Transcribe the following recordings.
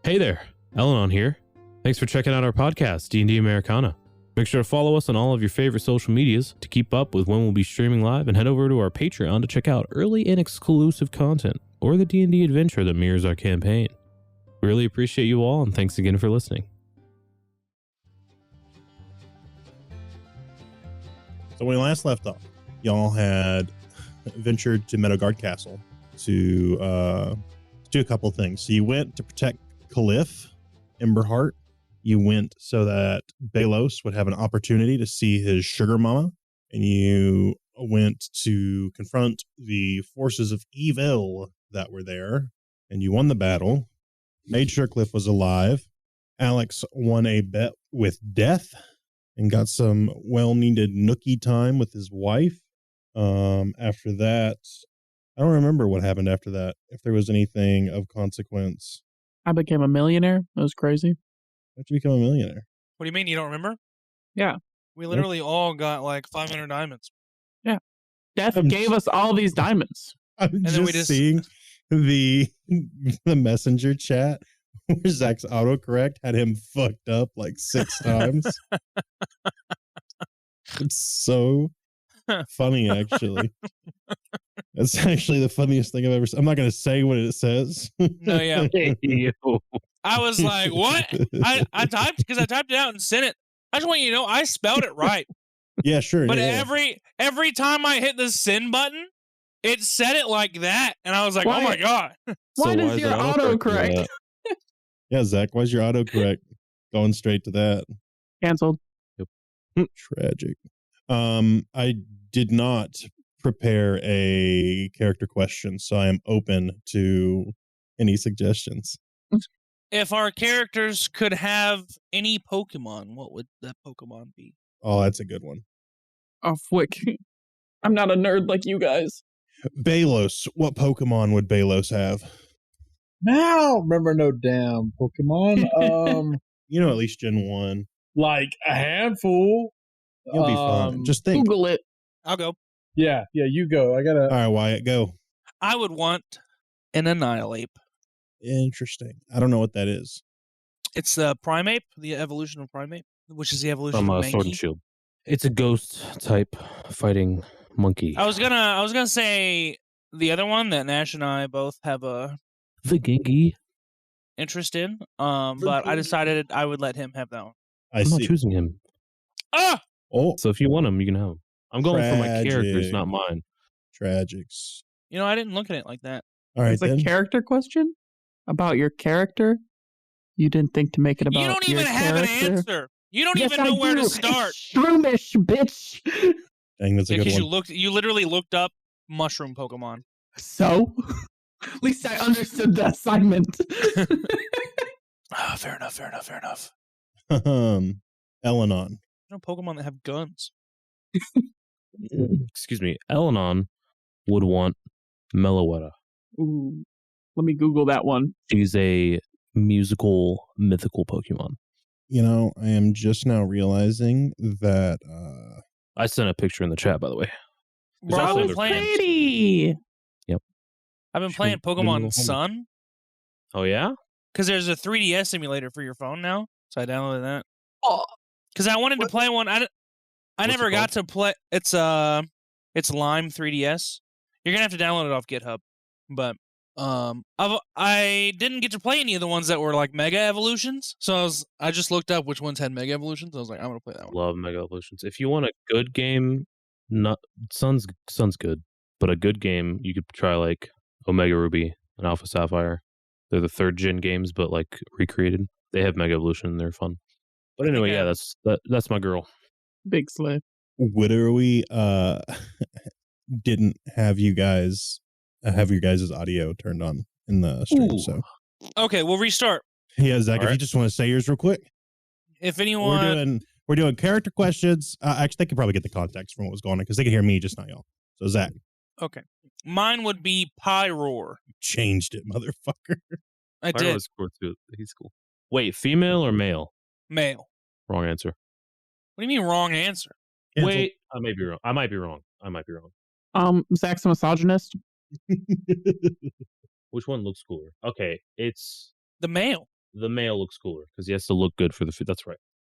Hey there, Elenon here. Thanks for checking out our podcast, D&D Americana. Make sure to follow us on all of your favorite social medias to keep up with when we'll be streaming live, and head over to our Patreon to check out early and exclusive content or the D&D adventure that mirrors our campaign. We really appreciate you all, and thanks again for listening. So when we last left off, y'all had ventured to Meadowguard Castle to do a couple of things. So you went to protect Cliff, Emberheart. You went so that Balos would have an opportunity to see his sugar mama. And you went to confront the forces of evil that were there. And you won the battle. Made sure Cliff was alive. Alex won a bet with death and got some well-needed nookie time with his wife. After that, I don't remember what happened after that, if there was anything of consequence. I became a millionaire. That was crazy. How'd you become a millionaire? What do you mean you don't remember? Yeah. We literally all got like 500 diamonds. Yeah. Death gave us all these diamonds. I'm just seeing the messenger chat where Zach's autocorrect had him fucked up like 6 times. It's so funny, actually. That's actually the funniest thing I've ever seen. I'm not going to say what it says. No, yeah. I was like, what? I typed, because I typed it out and sent it. I just want you to know I spelled it right. Yeah, sure. But yeah. every time I hit the send button, it said it like that. And I was like, oh my God. Why does your autocorrect? Yeah, Zach, why's your autocorrect going straight to that? Canceled. Yep. Tragic. I did not prepare a character question, so I am open to any suggestions. If our characters could have any Pokemon, what would that Pokemon be? Oh, that's a good one. Oh, flick. I'm not a nerd like you guys. Balos. What Pokemon would Balos have? Now, remember no damn Pokemon. You know, at least Gen 1. Like a handful. You'll be fine. Just think. Google it. I'll go. Yeah, you go. I gotta. All right, Wyatt, go. I would want an Annihilate. Interesting. I don't know what that is. It's the Primeape, the evolution of Primeape, which is the evolution From of Sword and Mankey. Shield. It's a ghost type fighting monkey. I was gonna say the other one that Nash and I both have a The Genki. interest in, but I decided I would let him have that one. I'm not choosing him. Ah! Oh, So if you want him, you can have him. I'm going for my characters, Tragic. not mine. Tragics. You know, I didn't look at it like that. All right, It's then. a character question about your character. You didn't think to make it about You don't your even have an character? answer. You don't Yes, even know I where do. to start. Shroomish, bitch. Dang, that's a good Because one. you literally looked up mushroom Pokemon. So? At least I understood the assignment. Fair enough. Elenon. No Pokemon that have guns. Excuse me. Elenon would want Meloetta. Ooh. Let me Google that one. She's a musical, mythical Pokemon. You know, I am just now realizing that I sent a picture in the chat, by the way. Bro, also I've been the playing. Pretty. I've been playing Pokemon Sun Oh, yeah? because there's a 3DS simulator for your phone now, so I downloaded that. Oh. Because I wanted to play one. I never got to play. It's Lime 3DS. You're gonna have to download it off GitHub, but I didn't get to play any of the ones that were like Mega Evolutions. So I just looked up which ones had Mega Evolutions. I was like, I'm gonna play that one. Love Mega Evolutions. If you want a good game, Sun's good, but a good game, you could try like Omega Ruby and Alpha Sapphire. They're the 3rd gen games, but like recreated. They have Mega Evolution and they're fun. But anyway, yeah, that's my girl. Big slay. Literally didn't have you guys have your guys' audio turned on in the stream. Ooh. So Okay, we'll restart. yeah, Zach, All if right. you just want to say yours real quick. If anyone, We're doing character questions. Actually, they could probably get the context from what was going on because they can hear me, just not y'all. So Zach, okay, mine would be Pyroar. changed it, motherfucker. I Pyro did is cool too. He's cool. Wait, female or male? male. Wrong answer. What do you mean wrong answer? Canceled. Wait, I may be wrong. I might be wrong. Zach's a misogynist. Which one looks cooler? Okay, it's The male. the male looks cooler because he has to look good for the food. That's right.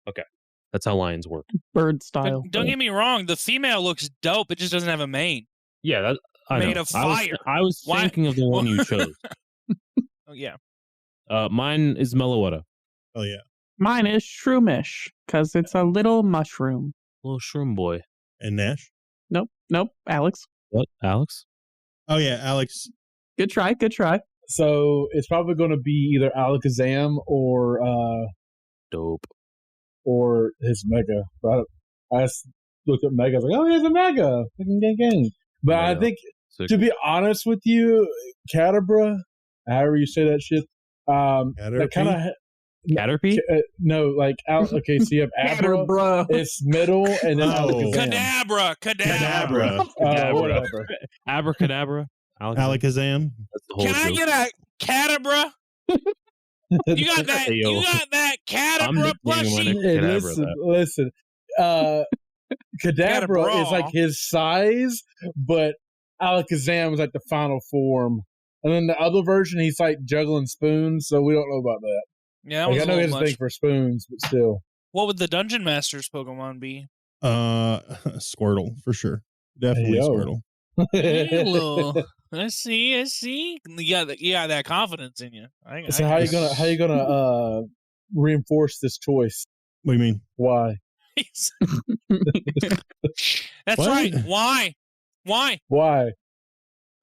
Okay. That's how lions work. Bird But style. don't get me wrong, the female looks dope. It just doesn't have a mane. Yeah, that I Made know. of fire. I was Why- thinking of the one you chose. Oh yeah. Mine is Meloetta. Oh yeah. Mine is shroomish because it's a little mushroom. Little shroom boy. And Nash. Nope. Alex, What, Alex? Oh yeah, Alex. good try. So it's probably going to be either Alakazam Dope. or his Mega. But I just looked at Mega. I was like, oh, he has a Mega. Gang. But I Mega. think, Sick. to be honest with you, Cadabra, however you say that shit, that kind of Caterpie? no, like okay. So you have Abra, Bruh. it's middle, and then Oh. Alakazam. Cadabra. Cadabra. Cadabra. Whatever. Abracadabra. Alakazam. That's the whole Can I joke. get a cadabra? You got that? Hey, yo. You got that I'm cadabra nicknaming my plushie? next Hey, Cadabra. listen. Kadabra is like his size, but Alakazam is like the final form. And then the other version, he's like juggling spoons, so we don't know about that. Yeah, that Like, was I a know he has little a much. thing for spoons, but still. What would the Dungeon Master's Pokemon be? Squirtle for sure. Definitely Hey, yo. Squirtle. Hey, little. I see. You got that confidence in you. So how you gonna reinforce this choice? What do you mean? Why? That's What? right. Why? Why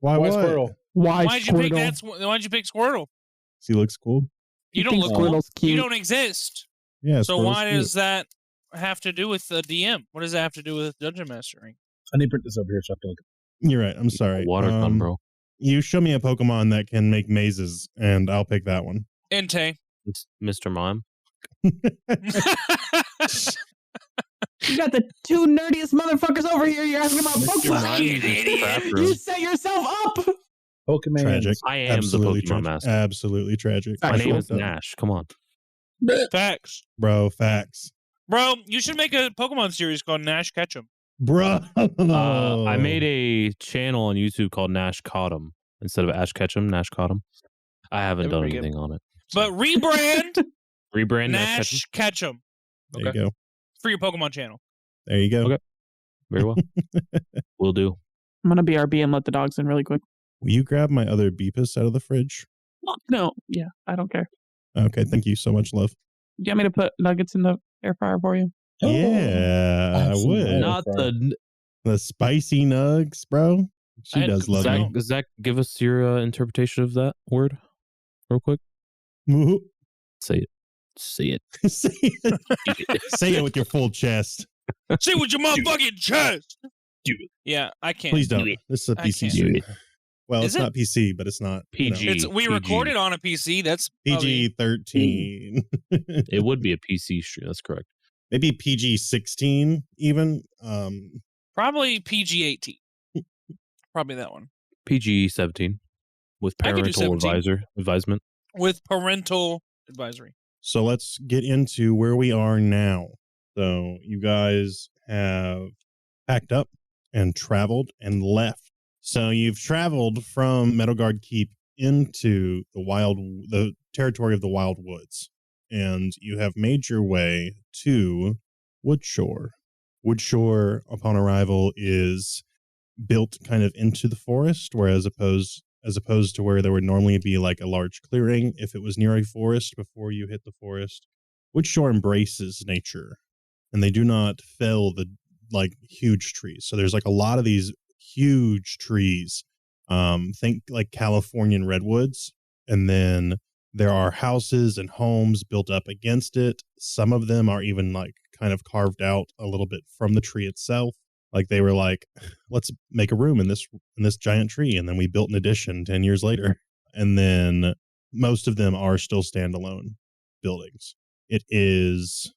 Why what? Squirtle? Why Why'd you pick Squirtle? that? Why'd you pick Squirtle? He looks cool. You don't think look cool. Squirtle's cute. You don't exist. Yeah. So Squirtle's why cute. does that have to do with the DM? What does that have to do with Dungeon Mastering? I need to print this up here so I can look. You're right. I'm sorry. Water gun, bro. You show me a Pokemon that can make mazes, and I'll pick that one. Entei. It's Mr. Mime. You got the two nerdiest motherfuckers over here. You're asking about Mr. Pokemon. Mime is a crap room. You set yourself up. Pokemon. Tragic. I am Absolutely the Pokemon tragic. master. Absolutely tragic. My Actual name is Fucked up. Nash. Come on. Facts. Bro, facts. Bro, you should make a Pokemon series called Nash Ketchum. Bro. I made a channel on YouTube called Nash Caught 'em instead of Ash Ketchum. Nash Caught 'em. I haven't That would done be good. anything on it. But rebrand Rebrand Nash Ketchum. Nash Ketchum There Okay. you go. for your Pokemon channel. There you go. Okay. Very well. Will do. I'm gonna BRB and let the dogs in really quick. Will you grab my other Beepus out of the fridge? No, yeah, I don't care. Okay. Thank you so much, love. You want me to put nuggets in the air fryer for you? Yeah, I Absolutely. would. Not The spicy nugs, bro. She I- does love Zach, me. Zach, give us your interpretation of that word real quick. Say it. Say it. Say it. Say it with your full chest. See with your motherfucking chest. Do it. Yeah, I can't. Please don't. Do it. This is a I PC can't. stream. Do Well, Is it's not PC, but it's not PG. It's we PG. recorded on a PC. That's PG 13. It would be a PC stream. That's correct. Maybe PG 16 even. probably PG-18. Probably that one PG 17 with I could do parental 17. advisement. with parental advisory. So let's get into where we are now. So you guys have packed up and traveled and left. So you've traveled from Meadowguard Keep into the territory of the Wild Woods, and you have made your way to WoodShore. WoodShore, upon arrival, is built kind of into the forest, whereas as opposed to where there would normally be like a large clearing if it was near a forest before you hit the forest. WoodShore embraces nature, and they do not fell the like huge trees. So there's like a lot of these huge trees. Think like Californian redwoods, and then there are houses and homes built up against it. Some of them are even like kind of carved out a little bit from the tree itself. Like they were like, let's make a room in this giant tree, and then we built an addition 10 years later. And then most of them are still standalone buildings. It is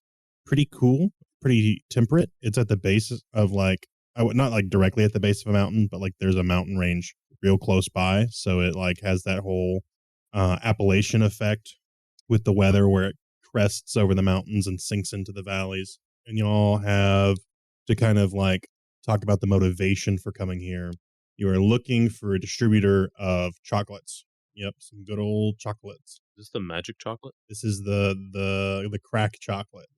pretty cool, pretty temperate. It's at the base of like, not like directly at the base of a mountain, but like there's a mountain range real close by. So it like has that whole Appalachian effect with the weather where it crests over the mountains and sinks into the valleys. And you all have to kind of like talk about the motivation for coming here. You are looking for a distributor of chocolates. Yep, some good old chocolates. Is this the magic chocolate? This is the crack chocolate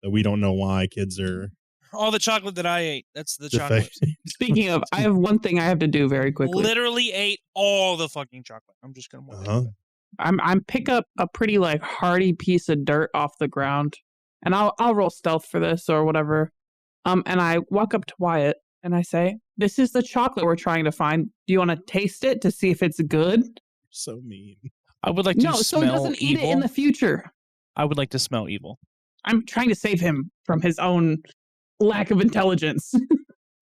that we don't know why kids are All the chocolate that I ate. That's the chocolate. Speaking of, I have one thing I have to do very quickly. Literally ate all the fucking chocolate. I'm just gonna. I'm pick up a pretty like hardy piece of dirt off the ground, and I'll roll stealth for this or whatever. And I walk up to Wyatt and I say, "This is the chocolate we're trying to find. Do you want to taste it to see if it's good?" So mean. I would like to smell so he doesn't eat evil. it in the future. I would like to smell evil. I'm trying to save him from his own lack of intelligence.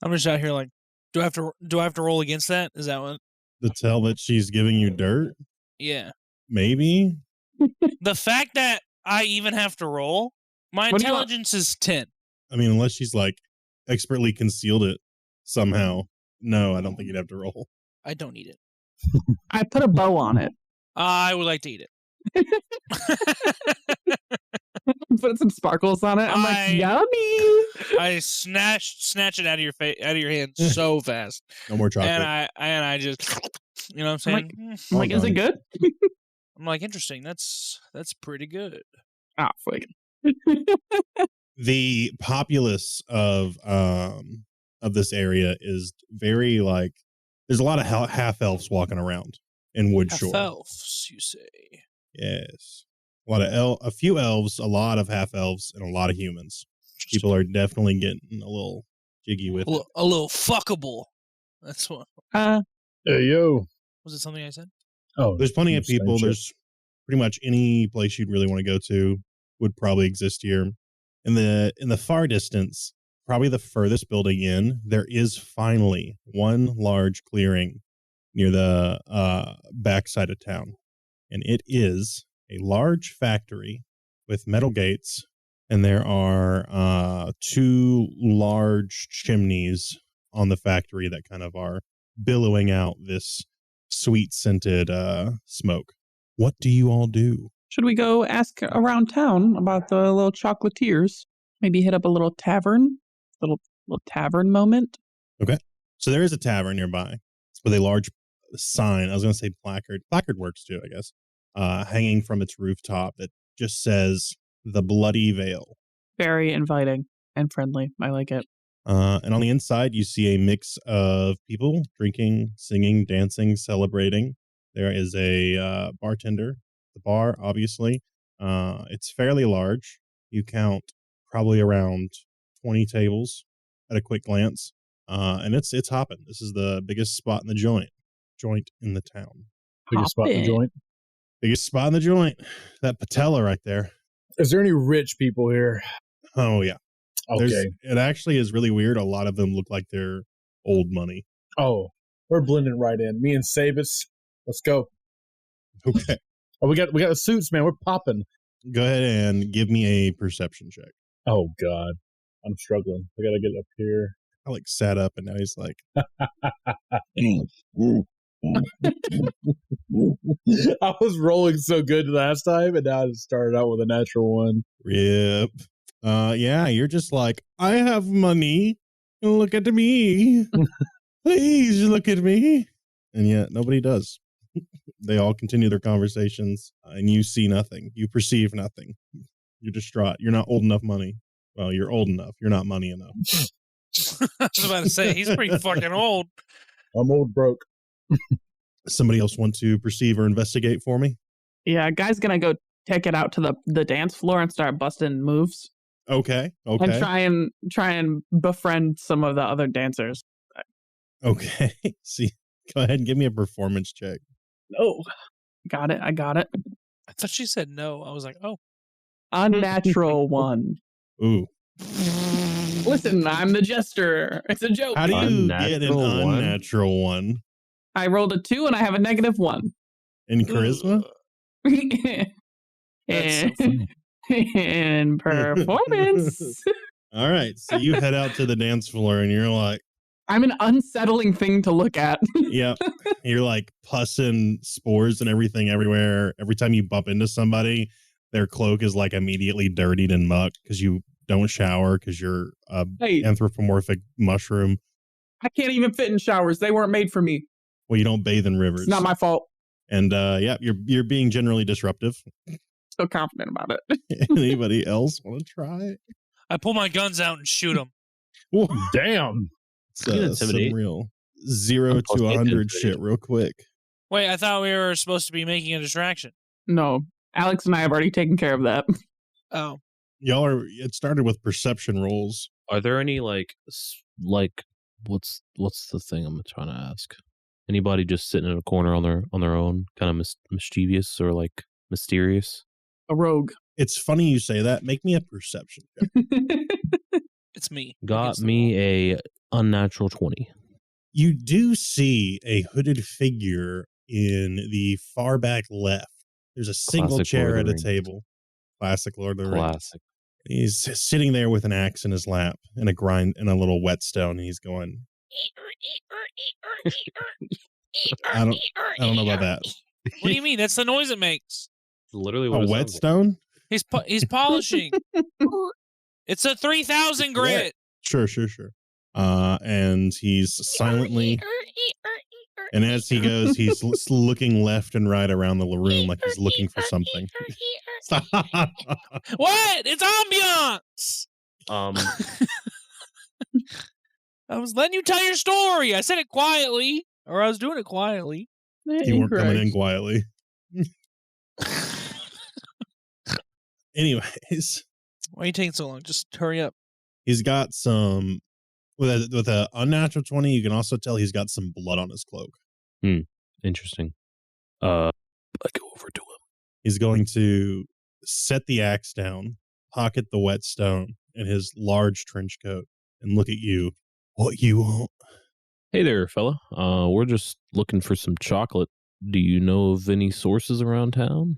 I'm just out here like, do I have to roll against that? Is that what? To tell that she's giving you dirt? Yeah. Maybe. The fact that I even have to roll, my intelligence is 10. I mean, unless she's like expertly concealed it somehow. No, I don't think you'd have to roll. I don't need it. I put a bow on it. I would like to eat it. Put some sparkles on it. I'm like, yummy. I snatch it out of your hand so fast. No more chocolate. And I just, you know what I'm saying? I'm like, is it good? I'm like, interesting. That's pretty good. Ah, fuck. The populace of this area is very like there's a lot of half elves walking around in WoodShore. Half elves, you say? Yes, a few elves, a lot of half elves, and a lot of humans. People are definitely getting a little jiggy with it. A little fuckable. That's what. Hey yo, was it something I said? Oh, there's plenty of people. There's pretty much any place you'd really want to go to would probably exist here. In the far distance, probably the furthest building in, there is finally one large clearing near the backside of town. And it is a large factory with metal gates, and there are 2 large chimneys on the factory that kind of are billowing out this sweet-scented smoke. What do you all do? Should we go ask around town about the little chocolatiers? Maybe hit up a little tavern? Little tavern moment? Okay. So there is a tavern nearby with a large sign. I was going to say placard. Placard works too, I guess. Hanging from its rooftop that just says the Bloody Vale. Very inviting and friendly. I like it. And on the inside, you see a mix of people drinking, singing, dancing, celebrating. There is a bartender. The bar, obviously. It's fairly large. You count probably around 20 tables at a quick glance. And it's hopping. This is the biggest spot in the joint in the town. Biggest spot in the joint? Biggest spot in the joint. That patella right there. Is there any rich people here? Oh, yeah. Okay. It actually is really weird. A lot of them look like they're old money. Oh, we're blending right in. Me and Sabus. Let's go. Okay. Oh, we got the suits, man. We're popping. Go ahead and give me a perception check. Oh, God. I'm struggling. I got to get up here. I sat up and now he's like. I was rolling so good last time, and now I just started out with a natural one. Rip. Yeah, you're just like, I have money. Look at me. Please look at me. And yet nobody does. They all continue their conversations, and you see nothing. You perceive nothing. You're distraught. You're not old enough money. Well, you're old enough. You're not money enough. I was about to say, he's pretty fucking old. I'm old broke. Somebody else want to perceive or investigate for me? Yeah, guy's gonna go take it out to the dance floor and start busting moves. Okay. And try and befriend some of the other dancers. Okay. See, go ahead and give me a performance check. Oh, got it. I got it. I thought she said no. I was like, oh. Unnatural one. Ooh. Listen, I'm the jester. It's a joke. How do you get an unnatural one? I rolled a 2 and I have a -1. In charisma? In performance. All right. So you head out to the dance floor and you're like, I'm an unsettling thing to look at. Yep. You're like pussing spores and everything everywhere. Every time you bump into somebody, their cloak is like immediately dirtied and mucked because you don't shower because you're a anthropomorphic mushroom. I can't even fit in showers. They weren't made for me. Well, you don't bathe in rivers. It's not my fault. And yeah, you're being generally disruptive. So confident about it. Anybody else want to try? I pull my guns out and shoot them. Whoa, Damn. it's You can intimidate. some real 0 I'm to 100 intimidate. shit real quick. Wait, I thought we were supposed to be making a distraction. No, Alex and I have already taken care of that. Oh, Y'all are. It started with perception rolls. Are there any like what's the thing I'm trying to ask? Anybody just sitting in a corner on their own, kind of mischievous or like mysterious? A rogue. It's funny you say that. Make me a perception check. it's me. Got against the me wall. a unnatural 20. You do see a hooded figure in the far back left. There's a single Classic chair Lord at of a the Rings. table. Classic Lord of the Rings. Classic. He's sitting there with an axe in his lap and a little whetstone, and he's going, I don't know about that. What do you mean? That's the noise it makes. Literally A what it sounds like. whetstone? He's polishing. It's a 3000 grit. Sure. And he's silently, and as he goes, he's looking left and right around the room like he's looking for something. Stop. What? It's ambiance. I was letting you tell your story. I said it quietly, or I was doing it quietly. You weren't coming in quietly. Anyways, Why are you taking so long? Just hurry up. he's got some with a unnatural 20. You can also tell he's got some blood on his cloak. Interesting. I go over to him. He's going to set the axe down, pocket the whetstone and his large trench coat, and look at you. What you want? Hey there, fella. We're just looking for some chocolate. Do you know of any sources around town?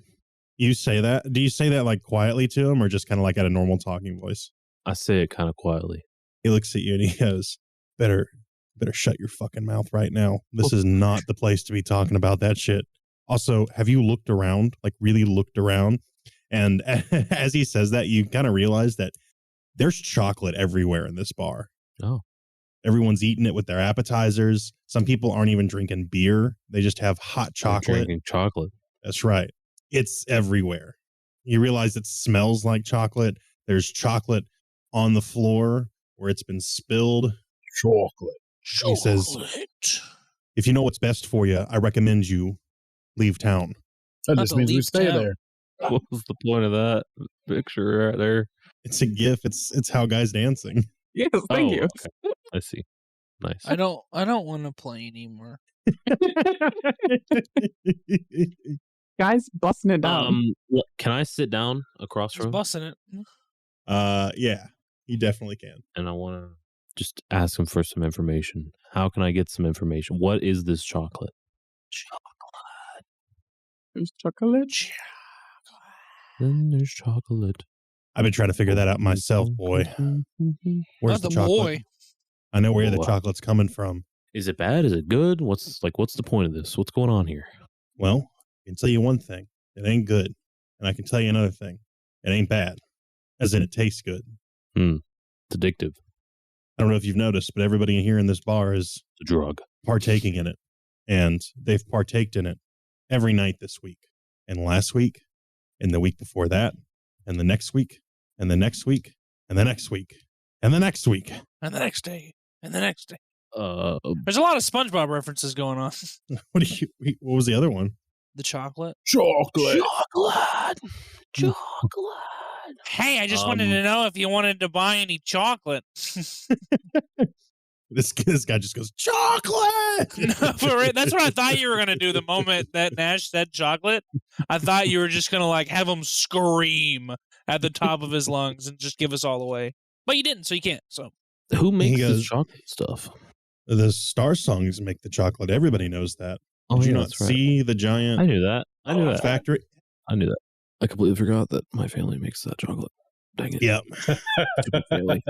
You say that? Do you say that like quietly to him, or just kind of like at a normal talking voice? I say it kind of quietly. He looks at you and he goes, better shut your fucking mouth right now. This is not the place to be talking about that shit. Also, have you looked around, like really looked around? And as he says that, you kind of realize that there's chocolate everywhere in this bar. Oh. Everyone's eating it with their appetizers. Some people aren't even drinking beer. They just have hot I'm chocolate. drinking chocolate. That's right. It's everywhere. You realize it smells like chocolate. There's chocolate on the floor where it's been spilled. Chocolate. He says, if you know what's best for you, I recommend you leave town. That Not just to means we leave stay town. there. What was the point of that picture right there? It's a gif. It's how guys dancing. Yes, thank you. Okay. I see. Nice. I don't want to play anymore. Guys busting it down. Can I sit down across Just from him? busting it. Yeah, you definitely can. And I want to just ask him for some information. How can I get some information? What is this chocolate? There's chocolate. Then there's chocolate. I've been trying to figure that out myself, boy. Where's Not the chocolate? boy. I know where the Wow. chocolate's coming from. Is it bad? Is it good? What's the point of this? What's going on here? Well, I can tell you one thing. It ain't good. And I can tell you another thing. It ain't bad. As in it tastes good. It's addictive. I don't know if you've noticed, but everybody here in this bar is It's a drug. partaking in it. And they've partaked in it every night this week. And last week. And the week before that. And the next week. And the next week. And the next week. And the next week. And the next day. And the next day. Uh, There's a lot of SpongeBob references going on. What was the other one? The chocolate. Chocolate. chocolate. Hey, I just wanted to know if you wanted to buy any chocolate. This guy just goes, chocolate! No, for real, that's what I thought you were going to do the moment that Nash said chocolate. I thought you were just going to like have him scream at the top of his lungs and just give us all away. But you didn't, so you can't. So Who makes goes- this chocolate stuff? The Starsongs make the chocolate. Everybody knows that. Oh, Did you yeah, not that's right. see the giant I knew that. I knew that. factory? I knew that. I completely forgot that my family makes that chocolate. Dang it. Yep. Stupid family.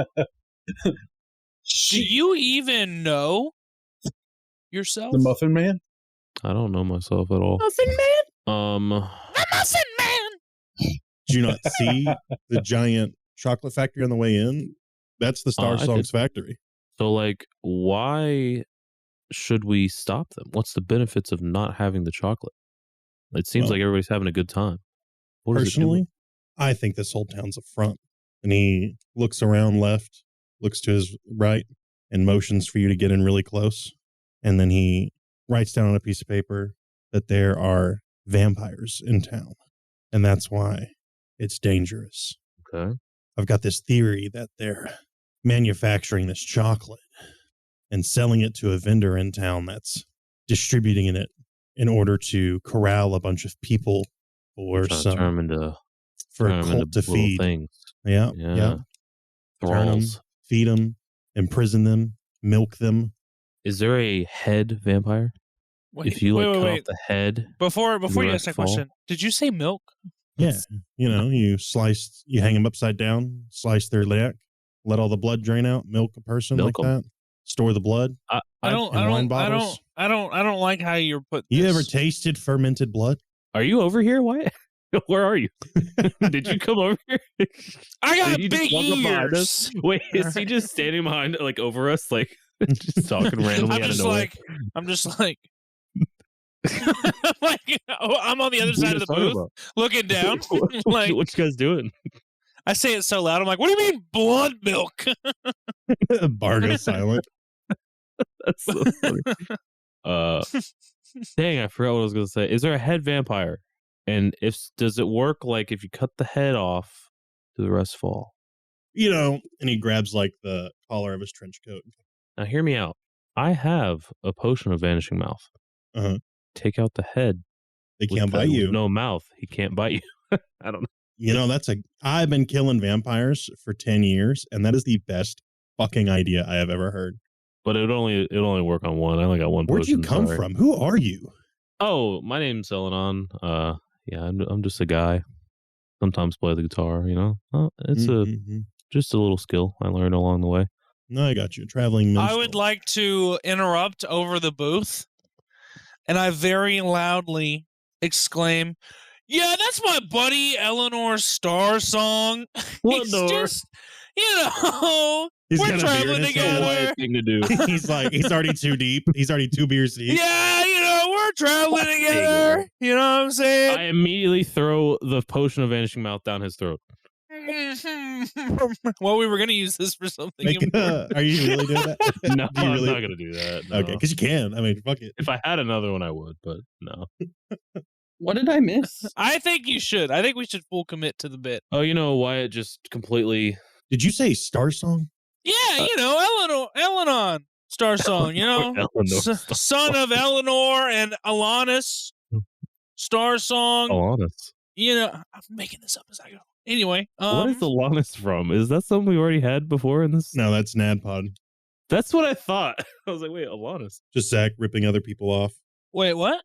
do you even know yourself? The Muffin Man? I don't know myself at all. Muffin Man. The Muffin Man! Did you not see the giant chocolate factory on the way in? That's the I Starsongs did. factory. So, like, why should we stop them? What's the benefits of not having the chocolate? It seems like everybody's having a good time. What is it doing? Personally, I think this whole town's a front. And he looks around left, looks to his right, and motions for you to get in really close. And then he writes down on a piece of paper that there are vampires in town. And that's why it's dangerous. Okay. I've got this theory that they're manufacturing this chocolate and selling it to a vendor in town that's distributing it in order to corral a bunch of people for Turn them into a cult to little feed. things. Yeah. Turn them, Thralls. feed them, imprison them, milk them. Is there a head vampire? Wait, If you cut wait. off the head, Before the you rest ask that fall? question, did you say milk? Yeah. You hang them upside down, slice their neck, let all the blood drain out, milk a person Milk like 'em? that, store the blood. I don't like how you're putting You this. ever tasted fermented blood? Are you over here, Wyatt? Where are you? Did you come over here? I got Did you just big walk up behind us? ears. Wait, is he just standing behind, like over us, like just talking randomly I'm out of just nowhere? I'm on the other side of the booth, looking down. Like, what you guys doing? I say it so loud. I'm like, "What do you mean blood milk?" Bargo silent. That's so funny. Dang, I forgot what I was gonna say. Is there a head vampire? And does it work like if you cut the head off, do the rest fall? And he grabs like the collar of his trench coat. Now hear me out. I have a potion of vanishing mouth. Uh-huh. Take out the head. They can't bite you. No mouth. He can't bite you. I don't know. I've been killing vampires for 10 years, and that is the best fucking idea I have ever heard. But it only work on one. I only got one Where'd potion. you come from? Who are you? Oh, my name's Elenon. Yeah, I'm just a guy. Sometimes play the guitar, It's just a little skill I learned along the way. No, I got you. Traveling minstrel. I would like to interrupt over the booth, and I very loudly exclaim, "Yeah, that's my buddy Eleanor's Starsong. What He's door? just, He's we're got a beer traveling in his together. hand. Thing to do. He's already too deep. He's already 2 beers deep. Yeah, we're traveling together. You know what I'm saying?" I immediately throw the potion of vanishing mouth down his throat. Well, we were going to use this for something important. Are you really doing that? No, Do you I'm really? not gonna do that. No. Okay, because you can. I mean, fuck it. If I had another one, I would, but no. What did I miss? I think you should. I think we should full commit to the bit. Oh, Wyatt just completely. Did you say Starsong? Yeah, Eleanor Starsong, Eleanor son of Eleanor and Alanis Starsong. Alanis. I'm making this up as I go. Anyway, What is Alanis from? Is that something we already had before in this? No, that's NADPOD. That's what I thought. I was like, wait, Alanis. Just Zach ripping other people off. Wait, what?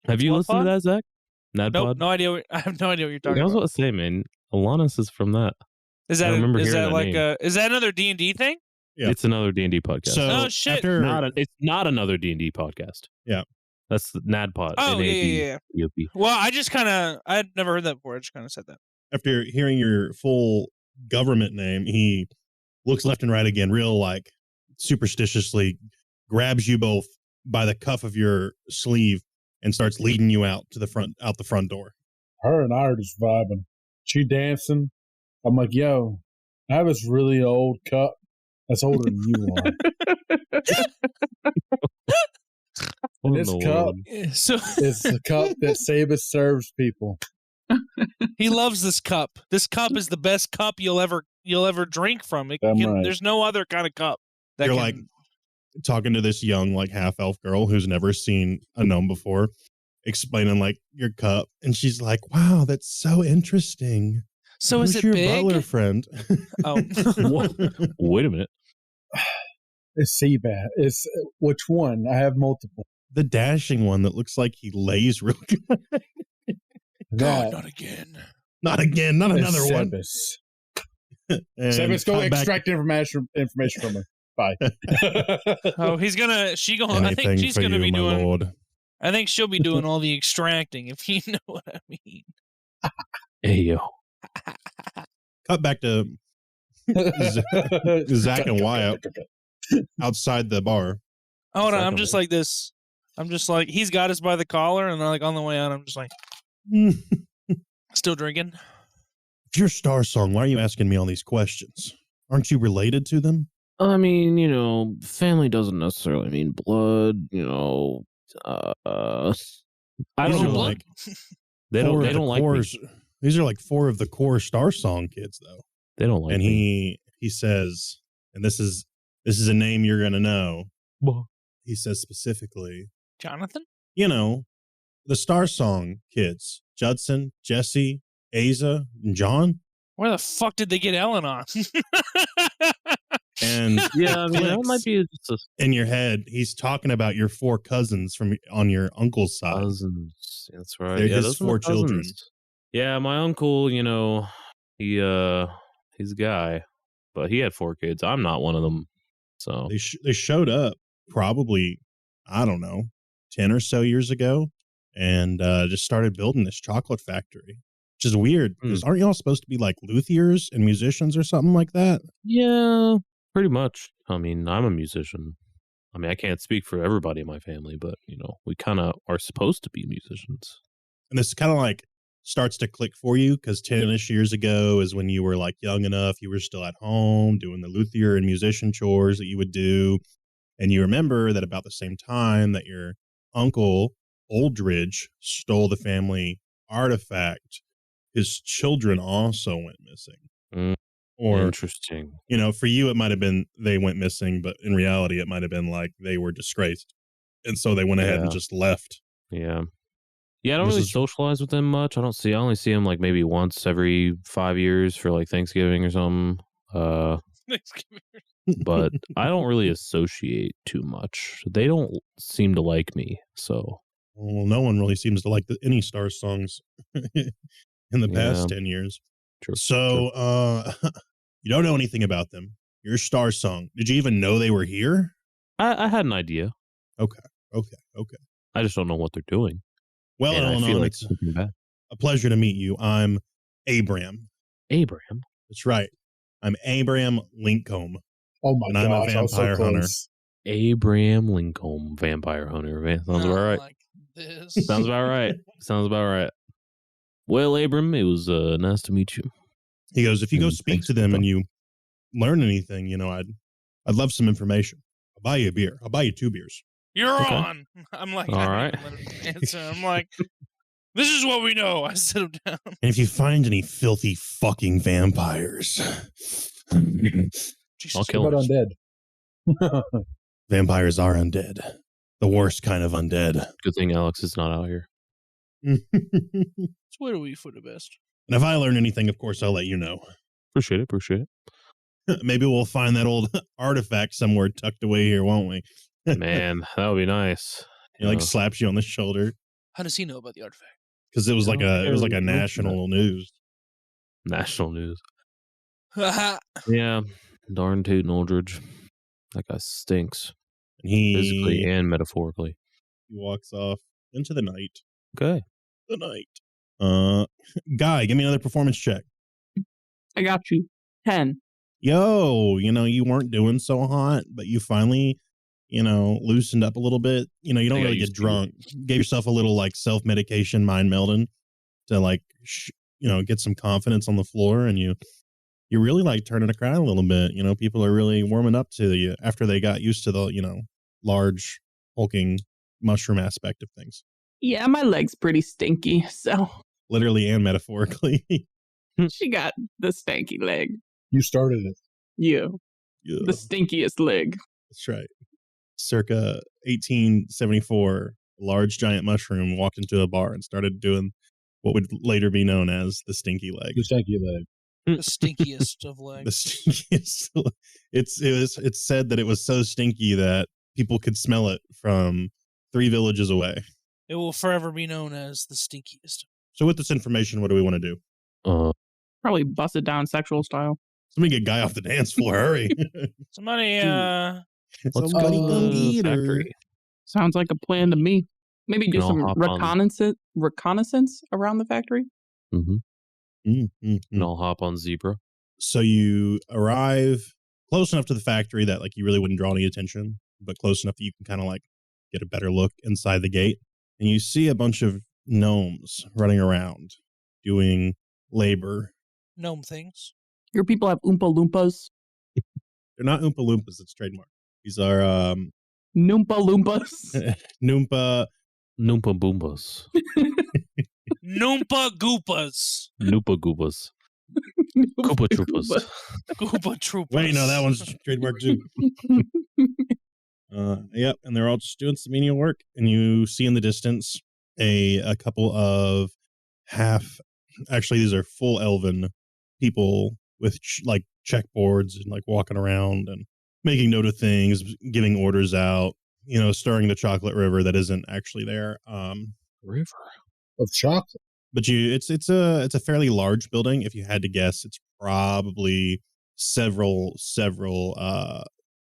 Have you What listened pod? to that, Zach? Nope, NADPOD? no idea. I have no idea what you're I talking was about. about to say, man, Alanis is from that. Is I that remember is hearing that that like name. is that another D&D thing? Yeah. It's another D&D podcast. So Oh, shit. after- It's not another D&D podcast. Yeah. That's the NADPOD. Oh, yeah. NADPOD. Well, I had never heard that before. I just kind of said that. after hearing your full government name, he looks left and right again, real like superstitiously, grabs you both by the cuff of your sleeve and starts leading you out the front door. Her and I are just vibing. She dancing. I'm like, yo, I have this really old cup that's older than you are. And this cup So is the cup that Sabus serves people. he loves this cup. This cup is the best cup you'll ever drink from. Right. There's no other kind of cup. You're like talking to this young like half elf girl who's never seen a gnome before, explaining like your cup, and she's like, "Wow, that's so interesting." So Who's is it your big? butler friend? Oh. Wait a minute. It's Seabat. It's which one? I have multiple. The dashing one that looks like he lays real good. That not again. Not again. Not is another one. Sebus. And Sebus, go cut back- extract information from her. Bye. Oh, I think Anything she's for gonna you, be my doing. lord. I think she'll be doing all the extracting, if you know what I mean. Hey, yo. Cut back to Zach and Wyatt outside the bar. Hold on, I'm Second just one. like this. I'm just like, he's got us by the collar, and like on the way out, I'm just like, still drinking. If you're Starsong, why are you asking me all these questions? Aren't you related to them? I mean, family doesn't necessarily mean blood. I don't These are know. like They four don't. They of the don't like me. cores. These are like 4 of the core Starsong kids, though. They don't like And me. he says, and this is a name you're gonna know. Well, He says specifically, Jonathan? the Starsong kids: Judson, Jesse, Asa, and John. Where the fuck did they get Ellen on? And yeah, I mean, that might be just a in your head, he's talking about your 4 cousins from on your uncle's side. cousins. That's right. They're yeah, his those are my 4 children. cousins. Yeah, my uncle, he's a guy, but he had 4 kids. I'm not one of them. So They showed up probably, I don't know, 10 or so years ago, and just started building this chocolate factory, which is weird because aren't y'all supposed to be like luthiers and musicians or something like that? yeah, pretty much. I mean, I'm a musician. I mean, I can't speak for everybody in my family, but we kind of are supposed to be musicians. And this kind of like starts to click for you because 10-ish years ago is when you were like young enough, you were still at home doing the luthier and musician chores that you would do. And you remember that about the same time that your uncle Oldridge stole the family artifact, his children also went missing. Or, interesting. for you, it might have been they went missing, but in reality, it might have been like they were disgraced. And so they went ahead and just left. Yeah. Yeah, I don't really socialize with them much. I only see them like maybe once every 5 years for like Thanksgiving or something. But I don't really associate too much. They don't seem to like me. So, well, no one really seems to like any Starsongs in the past 10 years. True. So, you don't know anything about them. You're Starsong. Did you even know they were here? I had an idea. Okay. I just don't know what they're doing. Well, and I feel like it's a pleasure to meet you. I'm Abram. Abraham? That's right. I'm Abram Lincomb. Oh my and gosh, I'm a vampire hunter. Abraham Lincoln, vampire hunter. Sounds about right. Like this. Sounds about right. Well, Abram, it was nice to meet you. He goes, if you go speak to them and you learn anything, I'd love some information. I'll buy you a beer. I'll buy you 2 beers. You're on. I'm like, all right. Answer. I'm like, this is what we know. I sit him down. And if you find any filthy fucking vampires, I'll kill them. Undead. Vampires are undead. The worst kind of undead. Good thing Alex is not out here. Swear to we for the best. And if I learn anything, of course, I'll let you know. Appreciate it. Maybe we'll find that old artifact somewhere tucked away here, won't we? Man, that would be nice. He like slaps you on the shoulder. How does he know about the artifact? Because it was like a national news. National news. Yeah, darn tootin' Aldridge. That guy stinks. And he physically and metaphorically. He walks off into the night. Okay. The night. Guy, give me another performance check. I got you. 10. Yo, you weren't doing so hot, but you finally, loosened up a little bit. You don't really get drunk. Gave yourself a little like self-medication, mind melding to like, get some confidence on the floor. And you really like turning a crowd a little bit. People are really warming up to you after they got used to the, large hulking mushroom aspect of things. Yeah, my leg's pretty stinky, so. Literally and metaphorically. She got the stanky leg. You started it. You. The stinkiest leg. That's right. Circa 1874, a large giant mushroom walked into a bar and started doing what would later be known as the stinky leg. The stinky leg. The stinkiest of legs. The stinkiest. It's said that it was so stinky that people could smell it from 3 villages away. It will forever be known as the stinkiest. So with this information, what do we want to do? Probably bust it down sexual style. Somebody get Guy off the dance floor. Hurry. Somebody, let's go to the factory. Sounds like a plan to me. Maybe do some reconnaissance around the factory. Mm-hmm. And I'll hop on Zebra. So you arrive close enough to the factory that like you really wouldn't draw any attention, but close enough that you can kind of like get a better look inside the gate. And you see a bunch of gnomes running around doing labor. Gnome things. Your people have Oompa Loompas. They're not Oompa Loompas, it's trademark. These are Noompa Loompas. Noompa. Noompa Boombas. Noompa Goopas. Noopa Goopas. Koopa Troopas. Goopa Troopers. Wait, no, that one's trademark too. Yep, and they're all just doing some menial work. And you see in the distance a couple of actually, these are full elven people with like checkboards and like walking around and making note of things, giving orders out, stirring the chocolate river that isn't actually there. River of chocolate. But it's a fairly large building. If you had to guess, it's probably several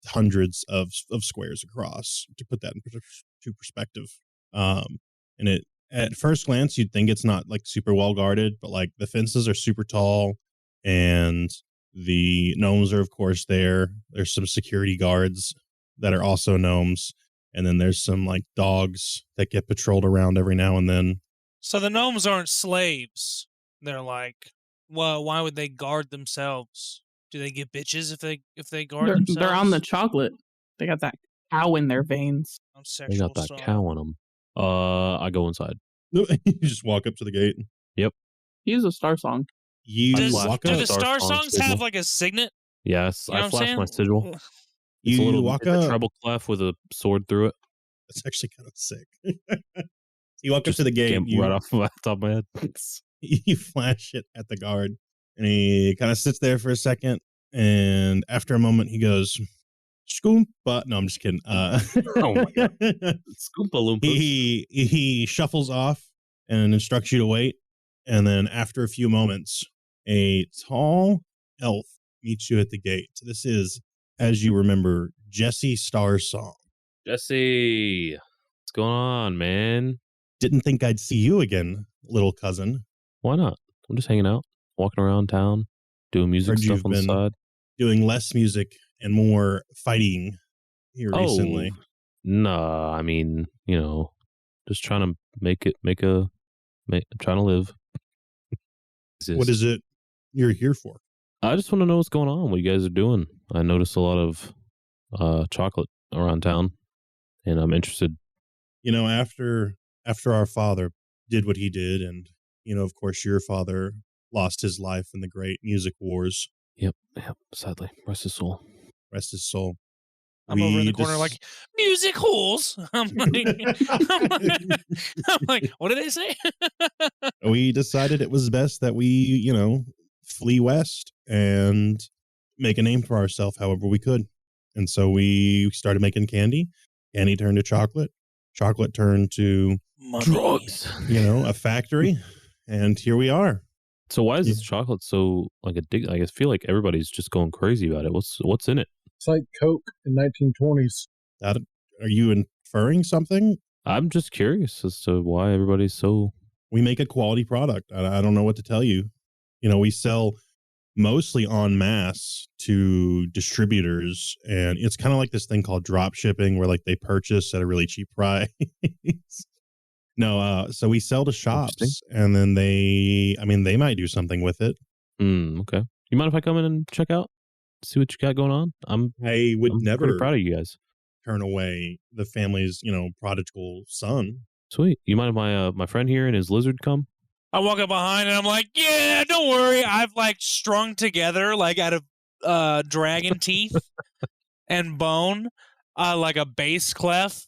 hundreds of squares across, to put that into perspective. And it, at first glance, you'd think it's not like super well guarded, but like the fences are super tall, and the gnomes are of course there. There's some security guards that are also gnomes, and then there's some like dogs that get patrolled around every now and then. So the gnomes aren't slaves. They're like, well, why would they guard themselves? Do they get bitches if they guard themselves? They're on the chocolate. They got that cow in their veins. They got that cow in them. I go inside. You just walk up to the gate. Yep. Use a Starsong. You do walk the up. Starsongs have like a signet? Yes, You know I flash my sigil. It's You a little walk it's a up. treble clef with a sword through it. That's actually kind of sick. You walk up to the gate. Right off the top of my head. You flash it at the guard, and he kind of sits there for a second, and after a moment, he goes, "Scoompa." No, I'm just kidding. Oh my god, Scoompa Loompas. He shuffles off and instructs you to wait, and then after a few moments, a tall elf meets you at the gate. This is, as you remember, Jesse Starsong. Jesse, what's going on, man? Didn't think I'd see you again, little cousin. Why not? I'm just hanging out, walking around town, doing music Heard stuff you've on the been side. doing less music and more fighting here recently. Nah, I mean, just trying to trying to live. What is it you're here for? I just want to know what's going on, what you guys are doing. I noticed a lot of chocolate around town, and I'm interested. After our father did what he did, and of course your father lost his life in the great music wars. Yep, sadly. Rest his soul. Rest his soul. I'm over in the corner like, music halls. I'm like, what did they say? We decided it was best that we, flee west and make a name for ourselves however we could. And so we started making candy. Candy turned to chocolate. Chocolate turned to drugs. A factory. And here we are. So why is this chocolate so like addictive? I feel like everybody's just going crazy about it. What's in it? It's like Coke in 1920s. Are you inferring something? I'm just curious as to why everybody's so... We make a quality product. I don't know what to tell you. We sell mostly en masse to distributors, and it's kind of like this thing called drop shipping where like they purchase at a really cheap price. No, so we sell to shops, and then they might do something with it. Okay. You mind if I come in and check out? See what you got going on? I'm never pretty proud of you guys. Turn away the family's, prodigal son. Sweet. You mind if my friend here and his lizard come? I walk up behind and I'm like, yeah, don't worry. I've like strung together like out of dragon teeth and bone, like a bass clef.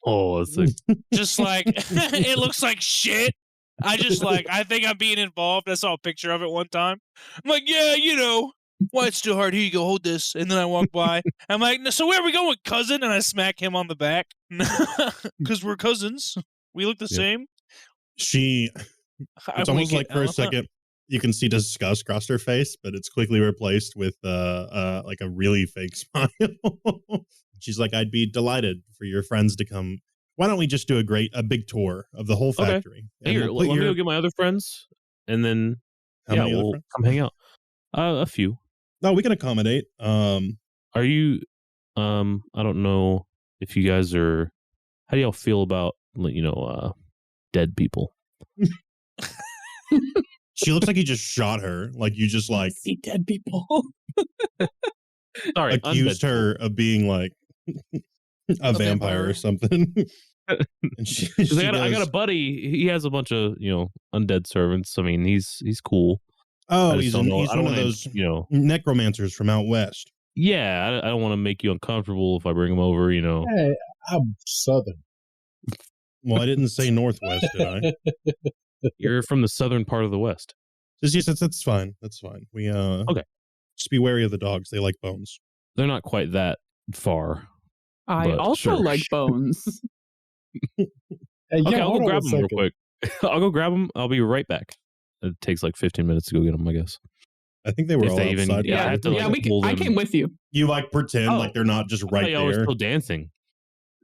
Oh, that's like... just like it looks like shit. I think I'm being involved. I saw a picture of it one time. I'm like, yeah, why it's still hard. Here you go, hold this. And then I walk by. I'm like, so where are we going, cousin? And I smack him on the back because we're cousins. We look the same. It's almost like for a second you can see disgust cross her face, but it's quickly replaced with like a really fake smile. She's like, I'd be delighted for your friends to come. Why don't we just do a big tour of the whole factory? Okay. Here, let me go get my other friends, and then we'll come hang out. A few. No, we can accommodate. Are you? I don't know if you guys are How do y'all feel about dead people? She looks like you just shot her. Like you just like See dead people. Sorry, accused her of being like a vampire or something. And she I got a buddy. He has a bunch of undead servants. I mean, he's cool. Oh, I just he's don't know. I don't one of wanna, those necromancers from out west. Yeah, I don't want to make you uncomfortable if I bring him over. Hey, I'm Southern. Well, I didn't say northwest, did I? You're from the southern part of the West. That's fine. That's fine. We Okay. Just be wary of the dogs. They like bones. They're not quite that far. I But also sure. like bones. Hey, Okay, yeah, I'll hold go on grab a them real second. quick. I'll go grab them. I'll be right back. It takes like 15 minutes to go get them, I guess. I think they were If all they even- outside. yeah, I have to, like, pull I them. came with you. You like pretend Oh. like they're not just I thought right y'all were there. still dancing.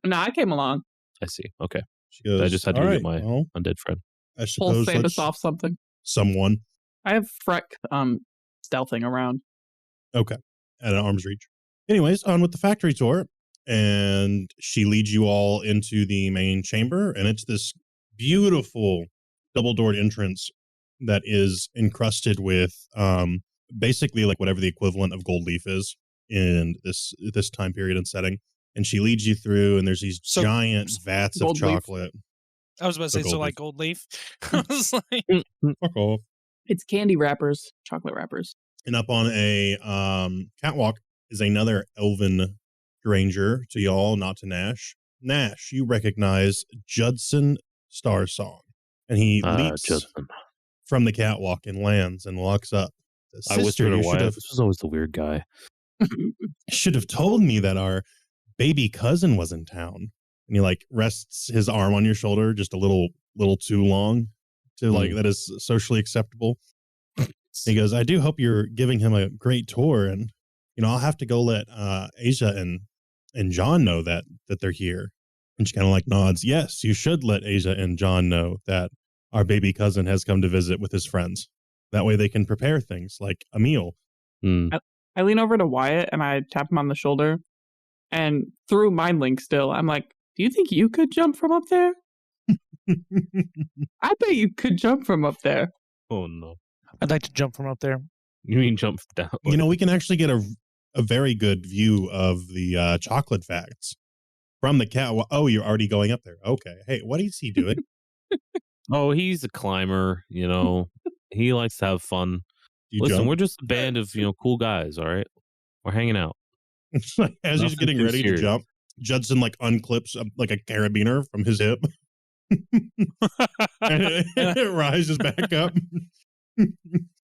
No, I came along. I see. Okay. She goes, I just had to "All go right, get my well, undead friend. I Pull suppose Samus let's off something. someone I have Freck stealthing around. at an arm's reach. Anyways, on with the factory tour, and she leads you all into the main chamber, and it's this beautiful double-doored entrance that is encrusted with basically like whatever the equivalent of gold leaf is in this time period and setting. And she leads you through, and there's these So- giant vats of Gold leaf. chocolate. I was about to say, gold so like leaf. gold leaf. I was like, Fuck off. It's candy wrappers, chocolate wrappers. And up on a catwalk is another elven stranger to y'all, not to Nash. Nash, you recognize Judson Starsong. And he leaps Justin. from the catwalk and lands and walks up. Says, I whispered to you Wyatt. This was always the weird guy. should have told me that our baby cousin was in town. And he like rests his arm on your shoulder just a little too long to like that is socially acceptable. He goes, I do hope you're giving him a great tour, and I'll have to go let Asia and John know that they're here. And she kind of like nods. Yes, you should let Asia and John know that our baby cousin has come to visit with his friends. That way they can prepare things like a meal. I lean over to Wyatt and I tap him on the shoulder. And through Mind Link still, I'm like, do you think you could jump from up there? I bet you could jump from up there. Oh, no. I'd like to jump from up there. You mean jump down? We can actually get a very good view of the chocolate facts from the cat. Oh, you're already going up there. Okay. Hey, what is he doing? Oh, he's a climber, He likes to have fun. You Listen, jump? we're just a band of, cool guys, all right? We're hanging out. As he's Nothing getting too ready serious. to jump, Judson like unclips like a carabiner from his hip. and it rises back up.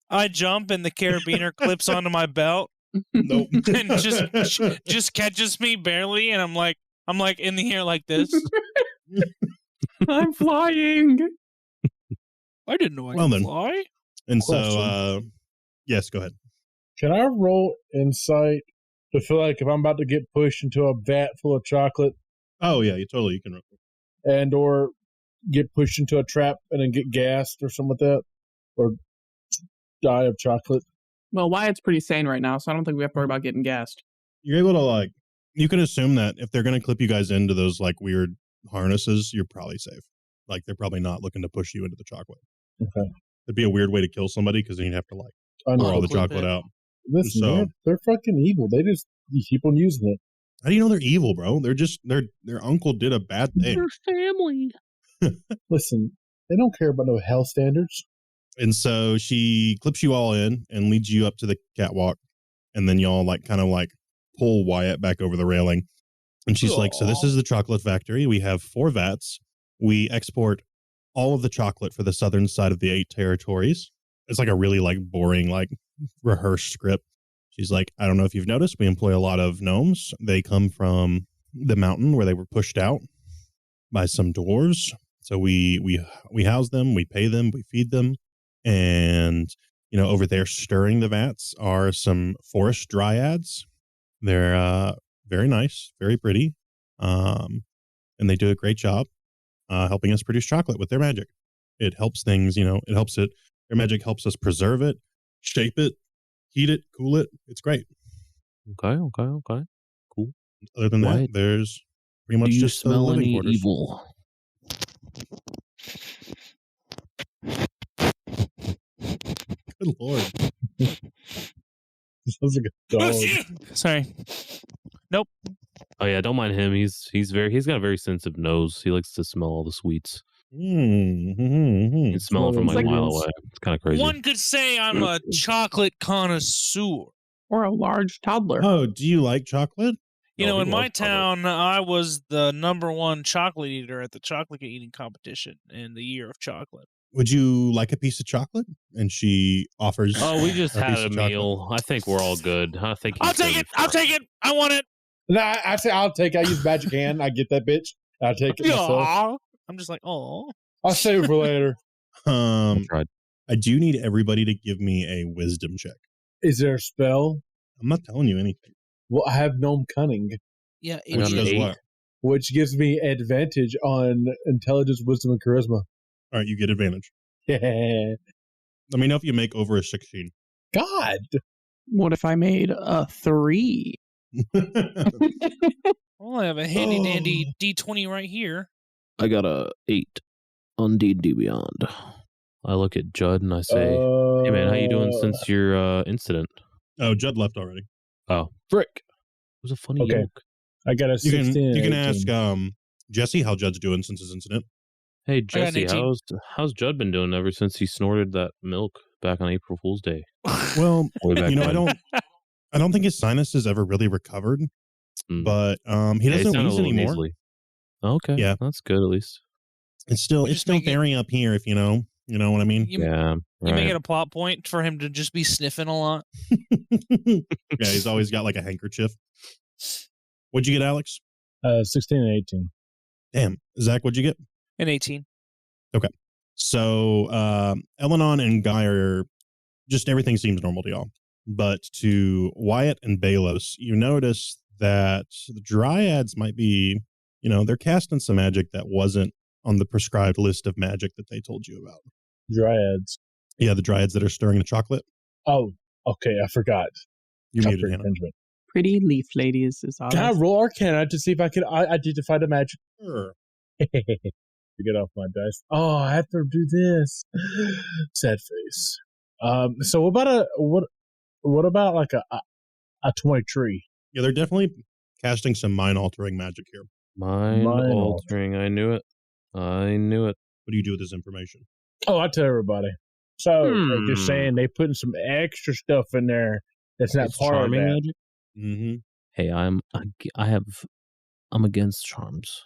I jump and the carabiner clips onto my belt Nope. and just catches me barely, and I'm like in the air like this. I'm flying. I didn't know I Well could then. fly. And Question. so, yes, go ahead. Can I roll insight to feel like if I'm about to get pushed into a vat full of chocolate Oh yeah, you can. and or get pushed into a trap and then get gassed or something like that? Or die of chocolate? Well, Wyatt's pretty sane right now, so I don't think we have to worry about getting gassed. You're able to you can assume that if they're going to clip you guys into those like weird harnesses, you're probably safe. Like they're probably not looking to push you into the chocolate. Okay. It'd be a weird way to kill somebody because then you'd have to I pour know. all the clip chocolate it. out. Listen, So- man, they're fucking evil. They just keep on using it. How do you know they're evil, bro? They're just their uncle did a bad thing. family. Listen, they don't care about no health standards. And so she clips you all in and leads you up to the catwalk. And then y'all kind of pull Wyatt back over the railing. And she's like, so this is the chocolate factory. We have 4 vats. We export all of the chocolate for the southern side of the 8 territories. It's like a really boring, rehearsed script. She's like, I don't know if you've noticed, we employ a lot of gnomes. They come from the mountain where they were pushed out by some dwarves. So we house them, we pay them, we feed them. And, over there stirring the vats are some forest dryads. They're very nice, very pretty. And they do a great job helping us produce chocolate with their magic. It helps things, it helps it. Their magic helps us preserve it, shape it, heat it, cool it. It's great. Okay. Cool. Other than that, Wyatt. there's pretty much Do you just the smell living any quarters. evil? Good lord. Sounds like a dog. Sorry. Oh yeah, don't mind him. He's got a very sensitive nose. He likes to smell all the sweets. You can smell it from like a mile away. It's kind of crazy. One could say I'm a chocolate connoisseur. Or a large toddler. Oh, do you like chocolate? You know, he in my loves chocolate. town, I was the #1 chocolate eater at the chocolate eating competition in the year of chocolate. Would you like a piece of chocolate? And she offers. Oh, we just a had piece a of chocolate. meal. I think we're all good. I think I'll take it. I'll take it. I want it. No, I say I'll take. I use magic hand. I get that bitch. I'll take it myself. Aw. I'm just like, oh. I'll save it for later. tried. I do need everybody to give me a wisdom check. Is there a spell? I'm not telling you anything. Well, I have gnome cunning, Yeah. I got Which an does 8. what? which gives me advantage on intelligence, wisdom, and charisma. All right, you get advantage. Yeah. Let me know if you make over a 16. God. What if I made a 3? Well, I have a handy dandy D20 right here. I got a 8 on D&D Beyond. I look at Judd and I say, "Hey man, how you doing since your incident?" Oh, Judd left already. Oh, frick! It was a funny Okay. joke. I got a You 16. can and ask 18. Jesse how Judd's doing since his incident. Hey got an Jesse, 18. how's Judd been doing ever since he snorted that milk back on April Fool's Day? Well, Way back you know, when. I don't think his sinuses ever really recovered, Mm. but he Yeah, doesn't sounded a wheeze little anymore. nasally. Okay, Yeah. that's good at least. It's still Just it's make still it- very up here, if you know what I mean. You Yeah, make right. it a plot point for him to just be sniffing a lot. Yeah, he's always got like a handkerchief. What'd you get, Alex? 16 and 18. Damn, Zach, what'd you get? An 18. So Elenon and Guy are just everything seems normal to y'all. But to Wyatt and Balos, you notice that the Dryads might be, they're casting some magic that wasn't on the prescribed list of magic that they told you about. Dryads. Yeah, the Dryads that are stirring the chocolate. Oh, okay. I forgot. You're muted, Copyright Hannah. infringement. Pretty leaf ladies is all. Can I that's- roll Arcana to see if I can identify the magic? Sure. Get off my dice. Oh, I have to do this. Sad face. So what about like a 20 tree? Yeah, they're definitely casting some mind-altering magic here. Mind Mind altering. I knew it. What do you do with this information? Oh, I tell everybody. So they're just saying they putting some extra stuff in there that's not It's part of charming that. magic. Mm-hmm. Hey, I'm against charms.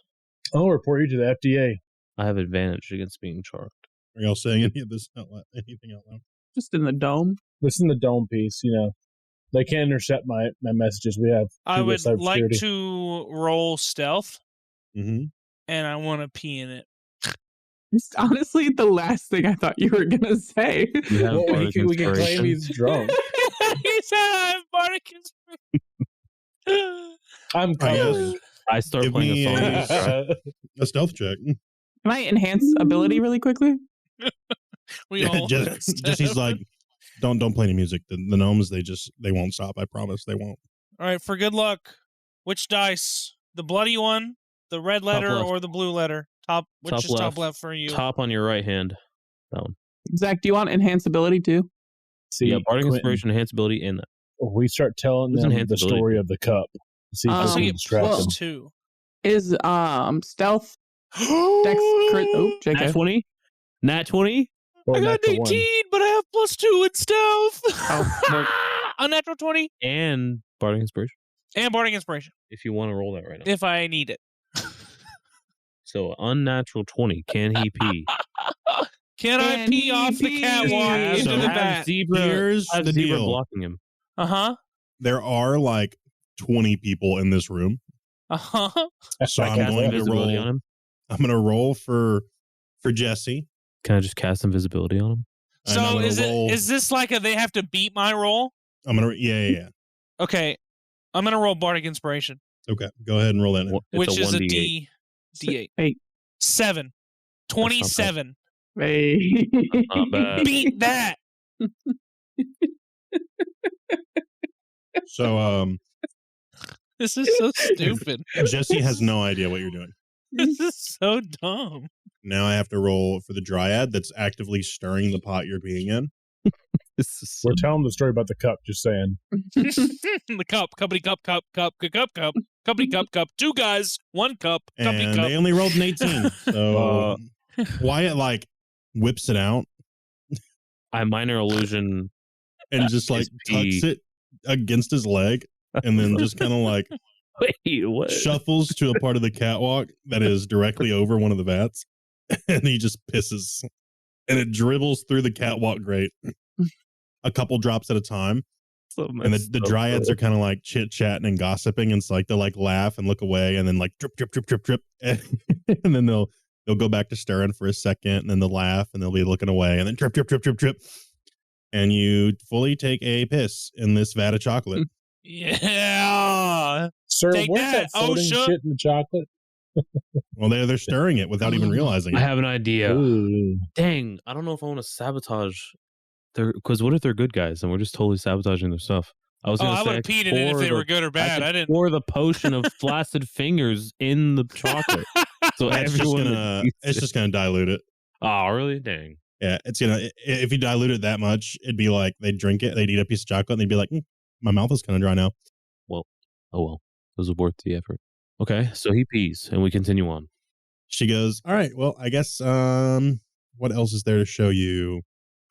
I'll report you to the FDA. I have advantage against being charmed. Are y'all saying any of this out loud? Anything out loud? Just in the dome. Listen to the dome piece, They can't intercept my messages. We have I two would cybersecurity. like to roll stealth, Mm-hmm. and I want to pee in it. It's honestly the last thing I thought you were gonna say. You have Well, bardic we can claim inspiration. he's drunk. He said I have bardic inspiration. I'm covered. I start Give playing me a song. a- and start- A stealth check. Can I enhance ability really quickly? We Yeah, all Jesse's like, don't play any music. The gnomes, they won't stop. I promise they won't. All right, for good luck. Which dice? The bloody one, the red letter, left. or the blue letter? Which Top is top left. left for you? Top on your right hand. That one. Zach, do you want enhance ability too? See, Yeah, bardic Quentin, inspiration, enhance ability, and that. we start telling Who's them enhanced the ability? story of the cup. See if Um, we So can you get distract well- them. +2. Is stealth dex crit? Oh, Nat JK. 20? Nat 20? Or I got an natural 18, one. but I have +2 in stealth. well- A natural 20 And bardic inspiration. and bardic inspiration If you want to roll that right now. if I need it. So, unnatural 20. Can he pee? Can I Can pee he off the pee? catwalk Have- into so the have vat? zebra, Here's have the zebra deal. blocking him. Uh-huh. There are like 20 people in this room. Uh-huh. So I'm Cast going to invisibility roll. on him. I'm going to roll for Jesse. Can I just cast invisibility on him? And I'm So gonna roll- is this like they have to beat my roll? I'm going to, yeah. Okay. I'm going to roll bardic inspiration, Okay. Go ahead and roll that in. It's which is a 1d8. D8. 8. 7. 27. Hey. Not bad. Beat that. So, This is so stupid. Jesse has no idea what you're doing. This is so dumb. Now I have to roll for the dryad that's actively stirring the pot you're being in. We're telling the story about the cup, just saying. The cup, company cup, company cup. 2 guys, 1 cup, company And cup. they only rolled an 18. So Wyatt like whips it out I minor illusion. and just like tucks it against his leg and then just kind of like Wait, what? shuffles to a part of the catwalk that is directly over one of the vats, and he just pisses, and it dribbles through the catwalk grate, a couple drops at a time, and the dryads are kind of like chit chatting and gossiping, and it's like they'll like laugh and look away, and then like drip drip drip drip drip, and then they'll go back to stirring for a second, and then they'll laugh, and they'll be looking away, and then drip drip drip drip drip, and you fully take a piss in this vat of chocolate. Yeah. Sir, Take what's that, that floating OSHA. shit in the chocolate? Well, they're stirring it without even realizing I it. have an idea. Ooh. Dang, I don't know if I want to sabotage their. Because what if they're good guys and we're just totally sabotaging their stuff? I was Oh, gonna I say would have peed in it if pour they the- were good or bad. I didn't. pour the potion of flaccid fingers in the chocolate. So everyone. It's just gonna dilute it. Oh, really? Dang. Yeah, it's if you dilute it that much, it'd be like they'd drink it, they'd eat a piece of chocolate, and they'd be like, my mouth is kind of dry now. Oh well, it was worth the effort. Okay, so he pees, and we continue on. She goes, all right, well, I guess what else is there to show you?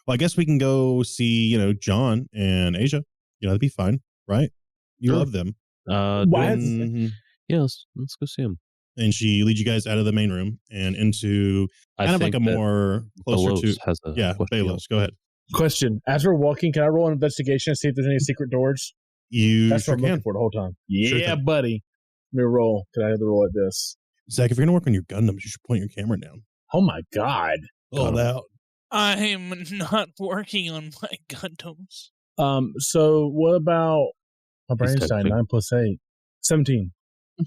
Well, I guess we can go see, John and Asia. That'd be fine, right? You Sure. love them. What? Mhm. Yeah, let's go see him. And she leads you guys out of the main room and into kind of like a more closer Belos to has a question. Belos. Go ahead. Question. As we're walking, can I roll an investigation and see if there's any secret doors? You That's sure what I'm looking can. for the whole time. Sure Yeah, thing. buddy. Let me roll. Can I have the roll at this? Zach, if you're gonna work on your Gundams, you should point your camera down. Oh my god. All out. I am not working on my Gundams. So what about my brain's got dying? quick- 9 plus 8. 17.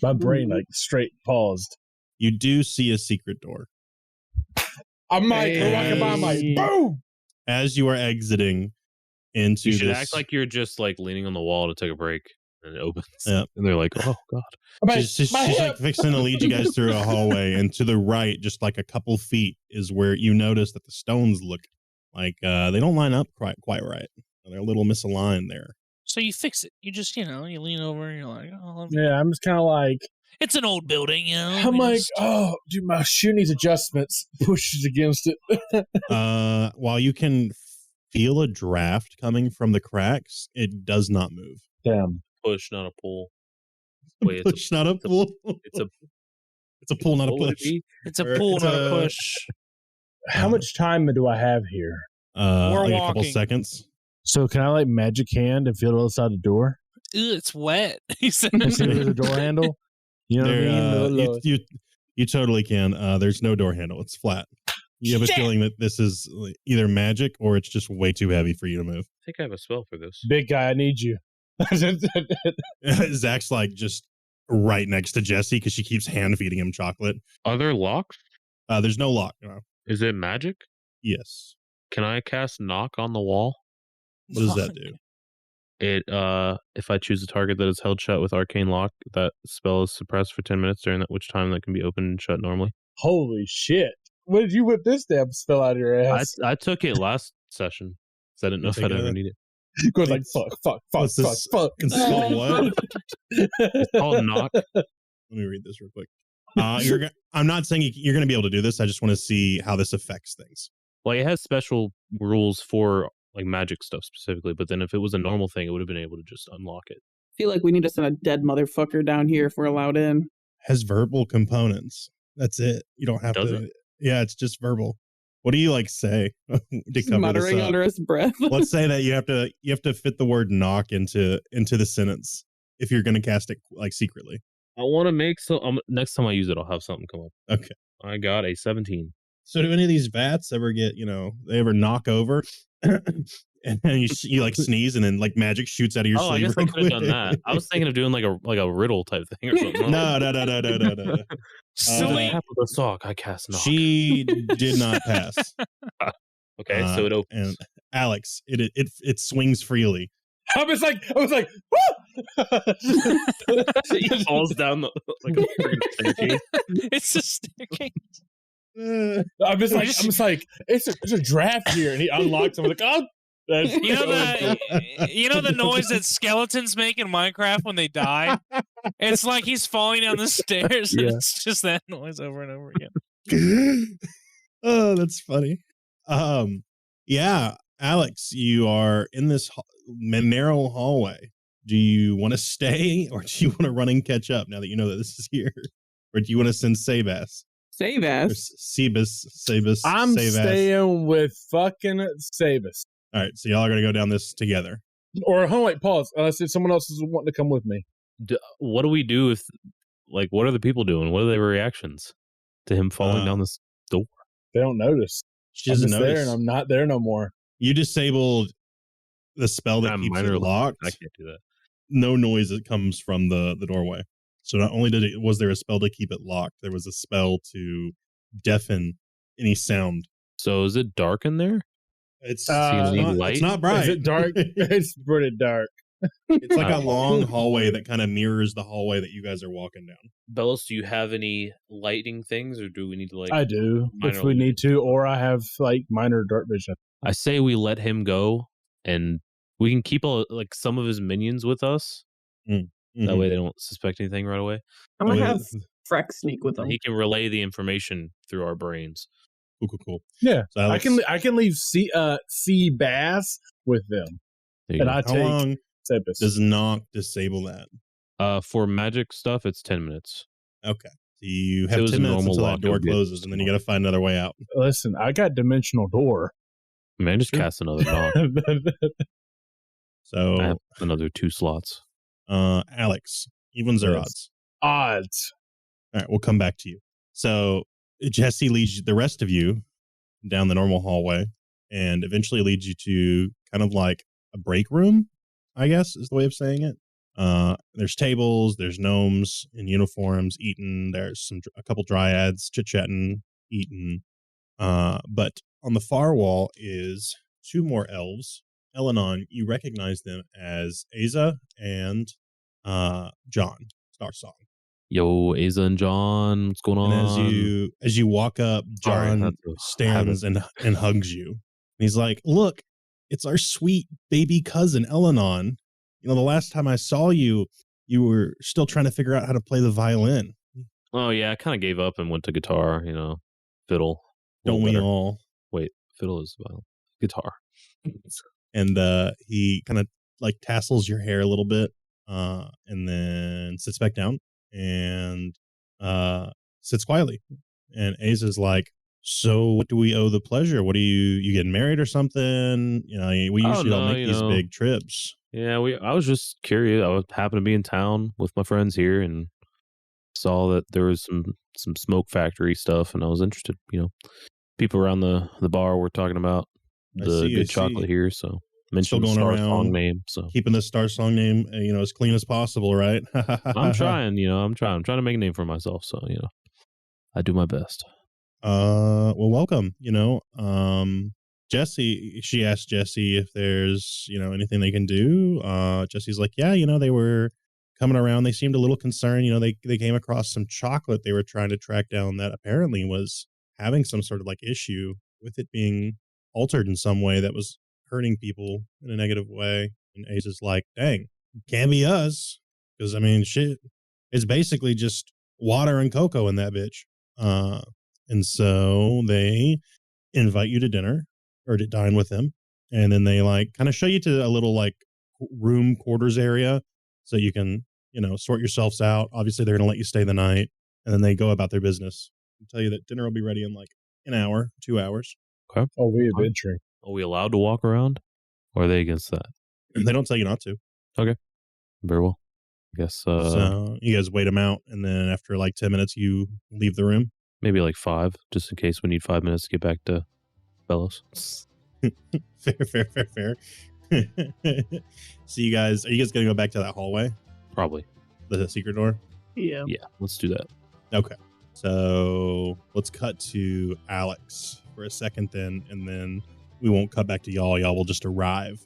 My brain like straight paused. You do see a secret door. I'm like, we're walking by, I'm like, boom! As you are exiting into You should this, act like you're just like leaning on the wall to take a break, and it opens. Yep. And they're like, "Oh God!" I'm like, she's my like hip! fixing to lead you guys through a hallway, and to the right, just like a couple feet, is where you notice that the stones look like they don't line up quite right. They're a little misaligned there. So you fix it. You just, you lean over and you're like, oh, Yeah, I'm just kind of like, it's an old building, I'm like, oh, dude, my shoe needs adjustments. Pushes against it. While you can feel a draft coming from the cracks, it does not move. Damn. Push, not a pull. Wait, it's Push, not a pull. it's a It's a pull, not a what would it push. be? it's a or pull, it's not a a- push. How much time do I have here? We're Like a couple walking. seconds. So can I like magic hand and feel the other side of the door? Ew, it's wet. He said, And see if there's a door handle? You know what I There, mean? you totally can. There's no door handle. It's flat. You have a Shit. feeling that this is either magic or it's just way too heavy for you to move. I think I have a spell for this. Big guy, I need you. Zach's like just right next to Jesse because she keeps hand feeding him chocolate. Are there locks? There's no lock. Is it magic? Yes. Can I cast knock on the wall? What does that do? It if I choose a target that is held shut with arcane lock, that spell is suppressed for 10 minutes, during that which time that can be opened and shut normally. Holy shit. When did you whip this damn spell out of your ass? I took it last session, so I didn't know if Take I'd it ever out. need it. Goes like, fuck. What's this? It's called what? It's called knock. Let me read this real quick. I'm not saying you're going to be able to do this. I just want to see how this affects things. Well, it has special rules for like magic stuff specifically, but then if it was a normal thing, it would have been able to just unlock it. I feel like we need to send a dead motherfucker down here if we're allowed in. Has verbal components. That's it. You don't have Does to. it? Yeah, it's just verbal. What do you like say to Just cover muttering this up? under his breath. Let's say that you have to fit the word knock into the sentence if you're going to cast it like secretly. I want to make some. Next time I use it, I'll have something come up. Okay. I got a 17. So do any of these vats ever get, they ever knock over and then you like sneeze and then like magic shoots out of your Oh, I sleeve? guess I real could have done quick? that. I was thinking of doing like a riddle type thing or something. No. silly. Half of the sock, I cast knock. She did not pass. Okay, so it opens. And Alex, it swings freely. I was like, woo! He falls down the staircase. It's a staircase. I'm just like, it's a draft here, and he unlocks. I'm like, oh, that's You know the noise that skeletons make in Minecraft when they die? It's like he's falling down the stairs, and Yeah. it's just that noise over and over again. Oh, that's funny. Yeah, Alex, you are in this narrow hallway. Do you want to stay, or do you want to run and catch up now that you know that this is here? Or do you want to send Sabas? Save Or us. Sabas. I'm Sabas. staying with fucking Sabas. All right, so y'all are gonna go down this together. Or hold on, wait, pause. Unless if someone else is wanting to come with me. What do we do if, like, what are the people doing? What are their reactions to him falling down this door? They don't notice. She I'm doesn't just there, notice. and I'm not there no more. You disabled the spell that keeps it locked. I can't do that. No noise that comes from the doorway. So not only was there a spell to keep it locked, there was a spell to deafen any sound. So is it dark in there? It's, light? it's not bright. Is it dark? It's pretty dark. It's like a long hallway that kind of mirrors the hallway that you guys are walking down. Bellos, do you have any lighting things, or do we need to I do, if minor we light? need to, or I have like minor dark vision. I say we let him go, and we can keep some of his minions with us. That way they don't suspect anything right away. I'm gonna have Freck sneak with And them. he can relay the information through our brains. Cool. Yeah, So I Alex, can leave sea bass with them, There you and go. I how take long Sabas. does knock disable that? For magic stuff, it's 10 minutes. Okay. So you If it have was 10 a minutes normal until lock, that it door would be closes, and then you got to find another way out. Listen, I got dimensional door. Man, just cast another knock. So, I have another 2 slots. Alex, evens or Yes. odds? Odds. All right, we'll come back to you. So Jesse leads the rest of you down the normal hallway and eventually leads you to kind of like a break room, I guess is the way of saying it. There's tables, there's gnomes in uniforms eating, there's a couple dryads chit-chatting, eating. But on the far wall is 2 more elves. Elenon, you recognize them as Aza and John Starsong. Yo, Asa and John, what's going on? And as you walk up, Sorry, John that's a stands and hugs you. And he's like, "Look, it's our sweet baby cousin Elenon. You know, the last time I saw you, you were still trying to figure out how to play the violin. Oh, yeah, I kind of gave up and went to guitar, fiddle. Don't we better. all?" Wait, fiddle is violin. Guitar. And he kind of like tassels your hair a little bit, and then sits back down and sits quietly. And Aza's like, "So what do we owe the pleasure? What are you getting married or something? You know, we usually don't make these big trips." Yeah, I was just curious. I happened to be in town with my friends here and saw that there was some smoke factory stuff, and I was interested. People around the bar were talking about the good chocolate here, so mentioned the Starsong name. So keeping the Starsong name, as clean as possible, right? I'm trying. I'm trying to make a name for myself. So I do my best. Well, welcome. Jesse, she asked Jesse if there's, anything they can do. Jesse's like, yeah, they were coming around. They seemed a little concerned. They came across some chocolate they were trying to track down that apparently was having some sort of like issue with it being altered in some way that was hurting people in a negative way. And Aza's like, dang, can't be us. Because, shit, it's basically just water and cocoa in that bitch. And so they invite you to dinner or to dine with them. And then they like kind of show you to a little like room quarters area so you can, sort yourselves out. Obviously, they're going to let you stay the night. And then they go about their business and tell you that dinner will be ready in like an hour, 2 hours. Okay. Oh, we adventuring. Are we allowed to walk around? Or are they against that? They don't tell you not to. Okay. Very well. I guess so you guys wait them out, and then after like 10 minutes, you leave the room. Maybe like 5, just in case we need 5 minutes to get back to Bellos. Fair. So are you guys going to go back to that hallway? Probably. The secret door? Yeah. Yeah, let's do that. Okay. So let's cut to Alex for a second then, and then we won't cut back to y'all. Y'all will just arrive